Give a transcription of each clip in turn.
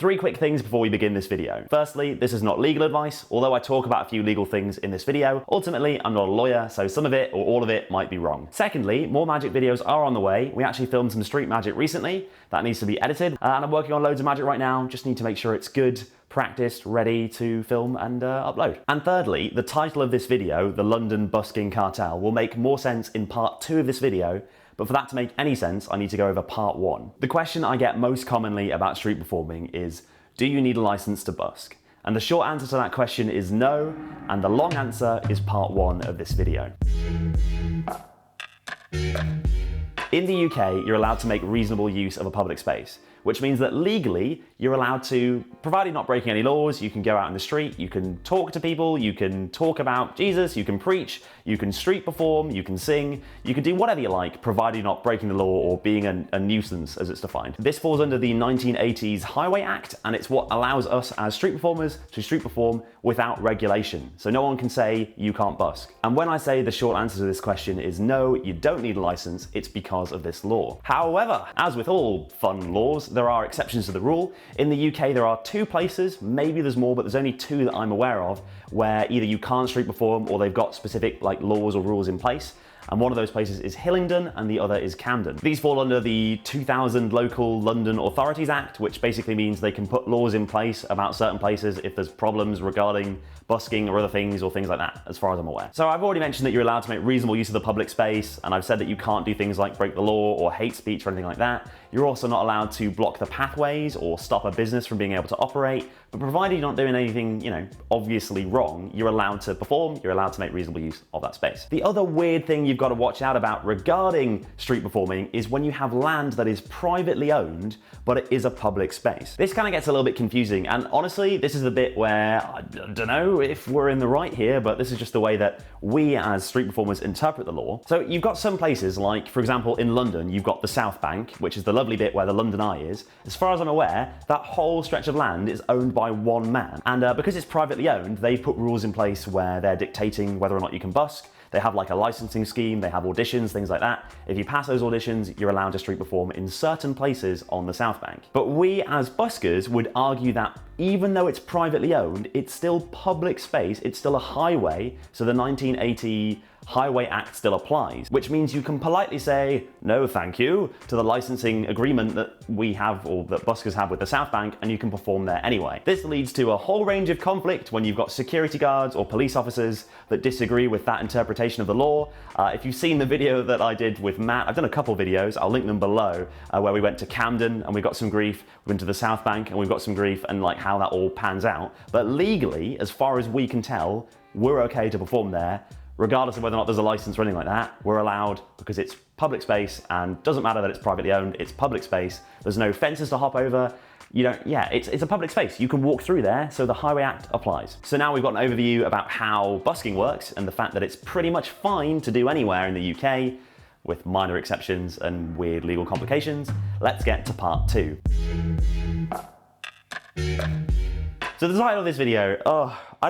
Three quick things before we begin this video. Firstly, this is not legal advice. Although I talk about a few legal things in this video, ultimately I'm not a lawyer, so some of it or all of it might be wrong. Secondly, more magic videos are on the way. We actually filmed some street magic recently that needs to be edited, and I'm working on loads of magic right now. Just need to make sure it's good, practiced, ready to film and upload. And thirdly, the title of this video, the London Busking Cartel, will make more sense in part 2 of this video, but for that to make any sense, I need to go over part 1. The question I get most commonly about street performing is, do you need a license to busk? And the short answer to that question is no, and the long answer is part 1 of this video. In the UK, you're allowed to make reasonable use of a public space, which means that legally, you're allowed to, provided not breaking any laws, you can go out in the street, you can talk to people, you can talk about Jesus, you can preach, you can street perform, you can sing, you can do whatever you like, provided you're not breaking the law or being a nuisance as it's defined. This falls under the 1980s Highway Act, and it's what allows us as street performers to street perform without regulation. So no one can say you can't busk. And when I say the short answer to this question is no, you don't need a license, it's because of this law. However, as with all fun laws, there are exceptions to the rule. In the UK, there are 2 places, maybe there's more, but there's only 2 that I'm aware of, where either you can't street perform or they've got specific laws or rules in place. And one of those places is Hillingdon and the other is Camden. These fall under the 2000 Local London Authorities Act, which basically means they can put laws in place about certain places if there's problems regarding busking or other things or things like that, as far as I'm aware. So I've already mentioned that you're allowed to make reasonable use of the public space, and I've said that you can't do things like break the law or hate speech or anything like that. You're also not allowed to block the pathways or stop a business from being able to operate, but provided you're not doing anything, obviously wrong, you're allowed to perform, you're allowed to make reasonable use of that space. The other weird thing you've got to watch out about regarding street performing is when you have land that is privately owned, but it is a public space. This kind of gets a little bit confusing, and honestly, this is the bit where I don't know if we're in the right here, but this is just the way that we as street performers interpret the law. So you've got some places like, for example, in London, you've got the South Bank, which is the lovely bit where the London Eye is. As far as I'm aware, that whole stretch of land is owned by one man. And because it's privately owned, they've put rules in place where they're dictating whether or not you can busk. They have like a licensing scheme, they have auditions, things like that. If you pass those auditions, you're allowed to street perform in certain places on the South Bank. But we as buskers would argue that even though it's privately owned, it's still public space, it's still a highway, so the 1980 Highway Act still applies, which means you can politely say, no thank you, to the licensing agreement that we have or that buskers have with the South Bank, and you can perform there anyway. This leads to a whole range of conflict when you've got security guards or police officers that disagree with that interpretation of the law. If you've seen the video that I did with Matt, I've done a couple videos, I'll link them below, where we went to Camden and we got some grief, we went to the South Bank and we've got some grief, and like how that all pans out. But legally, as far as we can tell, we're okay to perform there, regardless of whether or not there's a license or anything like that. We're allowed because it's public space, and doesn't matter that it's privately owned, it's public space. There's no fences to hop over. It's a public space. You can walk through there, so the Highway Act applies. So now we've got an overview about how busking works and the fact that it's pretty much fine to do anywhere in the UK, with minor exceptions and weird legal complications. Let's get to part 2. So the title of this video, I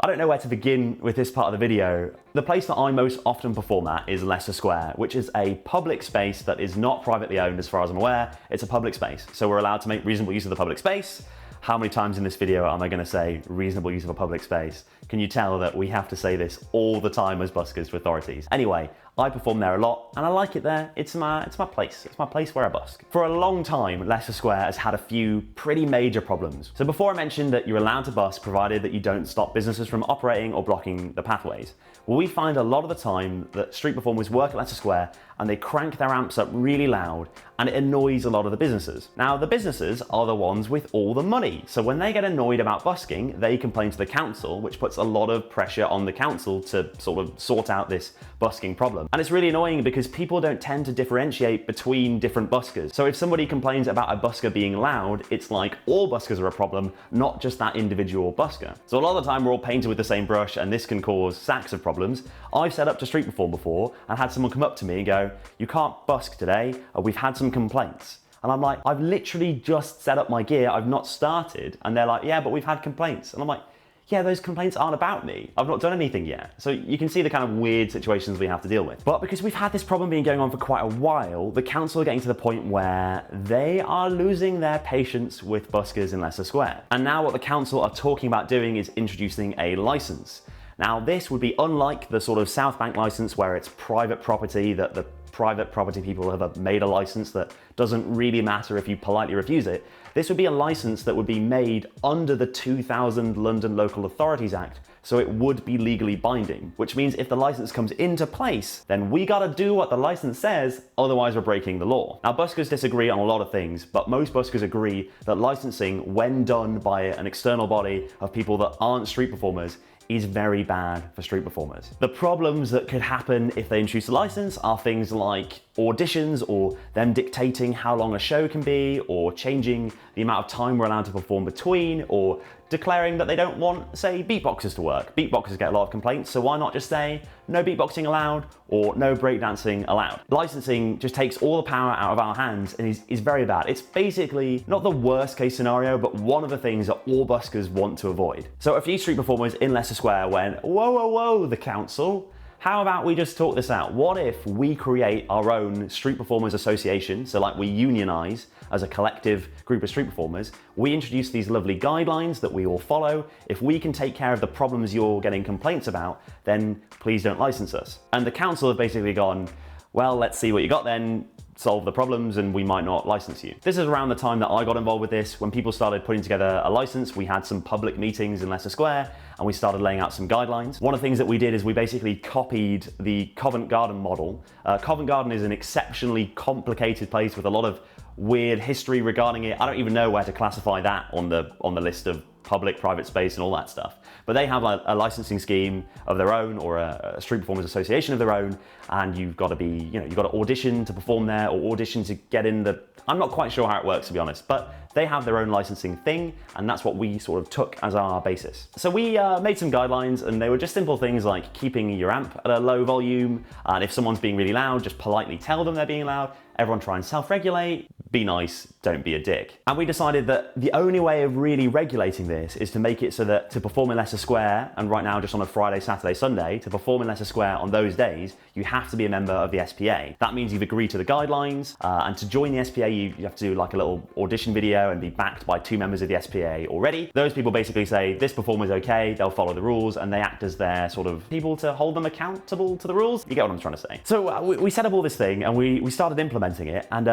don't know where to begin with this part of the video. The place that I most often perform at is Leicester Square, which is a public space that is not privately owned as far as I'm aware. It's a public space, so we're allowed to make reasonable use of the public space. How many times in this video am I going to say reasonable use of a public space? Can you tell that we have to say this all the time as buskers to authorities? Anyway, I perform there a lot and I like it there. It's my place. It's my place where I busk. For a long time, Leicester Square has had a few pretty major problems. So before I mentioned that you're allowed to busk provided that you don't stop businesses from operating or blocking the pathways. Well, we find a lot of the time that street performers work at Leicester Square and they crank their amps up really loud, and it annoys a lot of the businesses. Now, the businesses are the ones with all the money. So when they get annoyed about busking, they complain to the council, which puts a lot of pressure on the council to sort of sort out this busking problem. And it's really annoying because people don't tend to differentiate between different buskers. So if somebody complains about a busker being loud, it's like all buskers are a problem, not just that individual busker. So a lot of the time we're all painted with the same brush, and this can cause stacks of problems. I've set up to street perform before and had someone come up to me and go, you can't busk today, we've had some complaints. And I'm like, I've literally just set up my gear, I've not started. And they're like, yeah, but we've had complaints. And I'm like, yeah, those complaints aren't about me. I've not done anything yet. So you can see the kind of weird situations we have to deal with. But because we've had this problem being going on for quite a while, the council are getting to the point where they are losing their patience with buskers in Leicester Square. And now what the council are talking about doing is introducing a license. Now this would be unlike the sort of South Bank license where it's private property, that the private property people have made a license that doesn't really matter if you politely refuse it. This would be a license that would be made under the 2000 London Local Authorities Act, so it would be legally binding, which means if the license comes into place, then we gotta do what the license says, otherwise we're breaking the law. Now buskers disagree on a lot of things, but most buskers agree that licensing, when done by an external body of people that aren't street performers, is very bad for street performers. The problems that could happen if they introduce a license are things like auditions, or them dictating how long a show can be, or changing the amount of time we're allowed to perform between, or declaring that they don't want, say, beatboxers to work. Beatboxers get a lot of complaints, so why not just say no beatboxing allowed or no breakdancing allowed? Licensing just takes all the power out of our hands and is very bad. It's basically not the worst case scenario, but one of the things that all buskers want to avoid. So a few street performers in Leicester Square went, whoa, whoa, whoa, the council. How about we just talk this out? What if we create our own street performers association? So like we unionize as a collective group of street performers. We introduce these lovely guidelines that we all follow. If we can take care of the problems you're getting complaints about, then please don't license us. And the council have basically gone, well, let's see what you got then, solve the problems, and we might not license you. This is around the time that I got involved with this. When people started putting together a license, we had some public meetings in Leicester Square and we started laying out some guidelines. One of the things that we did is we basically copied the Covent Garden model. Covent Garden is an exceptionally complicated place with a lot of weird history regarding it. I don't even know where to classify that on the list of public, private space and all that stuff. But they have a licensing scheme of their own, or a street performers association of their own, and you've got to be, you've got to audition to perform there, or audition to get in the, I'm not quite sure how it works, to be honest, but they have their own licensing thing, and that's what we sort of took as our basis. So we made some guidelines, and they were just simple things like keeping your amp at a low volume, and if someone's being really loud, just politely tell them they're being loud. Everyone try and self-regulate, be nice, don't be a dick. And we decided that the only way of really regulating this is to make it so that to perform in Leicester Square, and right now just on a Friday, Saturday, Sunday, to perform in Leicester Square on those days, you have to be a member of the SPA. That means you've agreed to the guidelines, and to join the SPA, you have to do like a little audition video and be backed by 2 members of the SPA already. Those people basically say, this performer's okay, they'll follow the rules, and they act as their sort of people to hold them accountable to the rules. You get what I'm trying to say. So we set up all this thing, and we started implementing it, and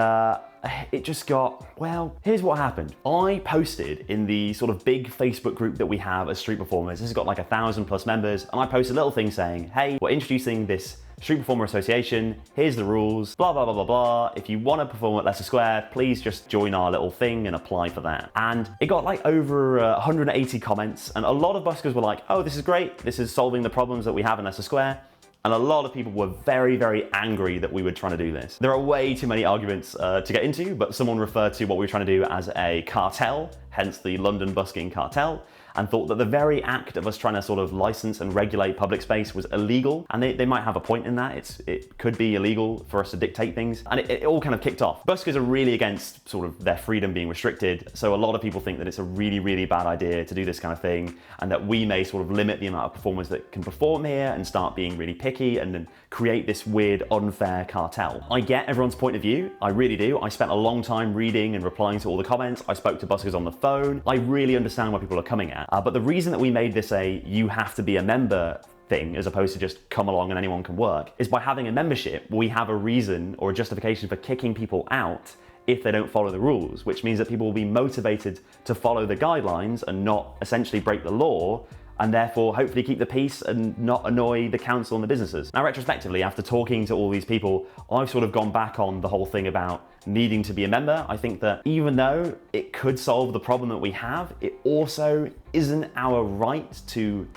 it just got, well, here's what happened. I posted in the sort of big Facebook group that we have as street performers. This has got like 1,000+ members, and I posted a little thing saying, hey, we're introducing this Street Performer Association, here's the rules, blah, blah, blah, blah, blah. If you want to perform at Leicester Square, please just join our little thing and apply for that. And it got like over 180 comments, and a lot of buskers were like, oh, this is great. This is solving the problems that we have in Leicester Square. And a lot of people were very, very angry that we were trying to do this. There are way too many arguments to get into, but someone referred to what we were trying to do as a cartel, hence the London Busking Cartel, and thought that the very act of us trying to sort of license and regulate public space was illegal. And they might have a point in that. It could be illegal for us to dictate things. And it all kind of kicked off. Buskers are really against sort of their freedom being restricted. So a lot of people think that it's a really, really bad idea to do this kind of thing, and that we may sort of limit the amount of performers that can perform here and start being really picky and then create this weird, unfair cartel. I get everyone's point of view. I really do. I spent a long time reading and replying to all the comments. I spoke to buskers on the phone. I really understand where people are coming at. But the reason that we made this a you have to be a member thing, as opposed to just come along and anyone can work, is by having a membership, we have a reason or a justification for kicking people out if they don't follow the rules, which means that people will be motivated to follow the guidelines and not essentially break the law, and therefore hopefully keep the peace and not annoy the council and the businesses. Now, retrospectively, after talking to all these people, I've sort of gone back on the whole thing about needing to be a member. I think that even though it could solve the problem that we have, it also isn't our right to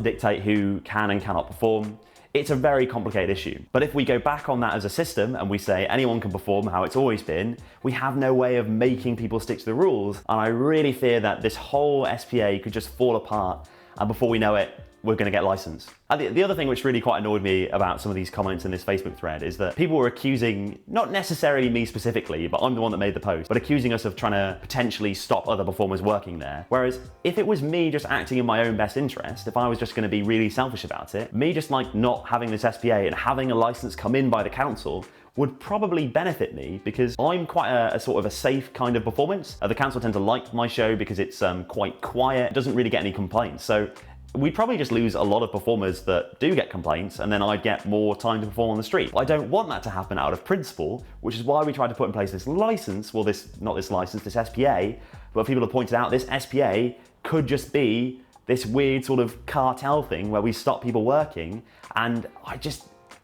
dictate who can and cannot perform. It's a very complicated issue. But if we go back on that as a system and we say anyone can perform how it's always been, we have no way of making people stick to the rules. And I really fear that this whole SPA could just fall apart, and before we know it, we're going to get licensed. And the other thing which really quite annoyed me about some of these comments in this Facebook thread is that people were accusing, not necessarily me specifically, but I'm the one that made the post, but accusing us of trying to potentially stop other performers working there. Whereas if it was me just acting in my own best interest, if I was just going to be really selfish about it, me just like not having this SPA and having a license come in by the council would probably benefit me, because I'm quite a sort of a safe kind of performance. The council tend to like my show because it's quite quiet, it doesn't really get any complaints. So we'd probably just lose a lot of performers that do get complaints, and then I'd get more time to perform on the street. I don't want that to happen out of principle, which is why we tried to put in place this license, well, this SPA, but people have pointed out this SPA could just be this weird sort of cartel thing where we stop people working, and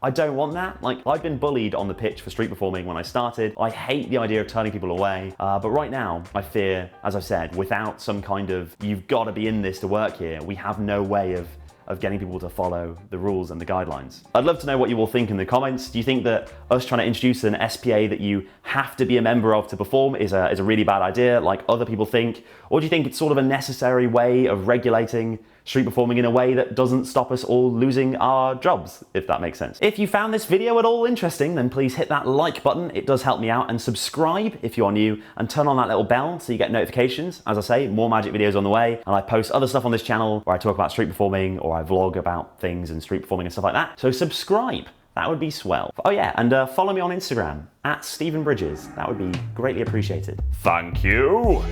I don't want that. Like, I've been bullied on the pitch for street performing when I started. I hate the idea of turning people away. But right now, I fear, as I've said, without some kind of, you've got to be in this to work here, we have no way of getting people to follow the rules and the guidelines. I'd love to know what you all think in the comments. Do you think that us trying to introduce an SPA that you have to be a member of to perform is a really bad idea, like other people think? Or do you think it's sort of a necessary way of regulating street performing in a way that doesn't stop us all losing our jobs, if that makes sense? If you found this video at all interesting, then please hit that like button. It does help me out, and subscribe if you are new, and turn on that little bell so you get notifications. As I say, more magic videos on the way, and I post other stuff on this channel where I talk about street performing, or I vlog about things and street performing and stuff like that. So subscribe, that would be swell. Oh yeah, and follow me on Instagram, @StephenBridges. That would be greatly appreciated. Thank you.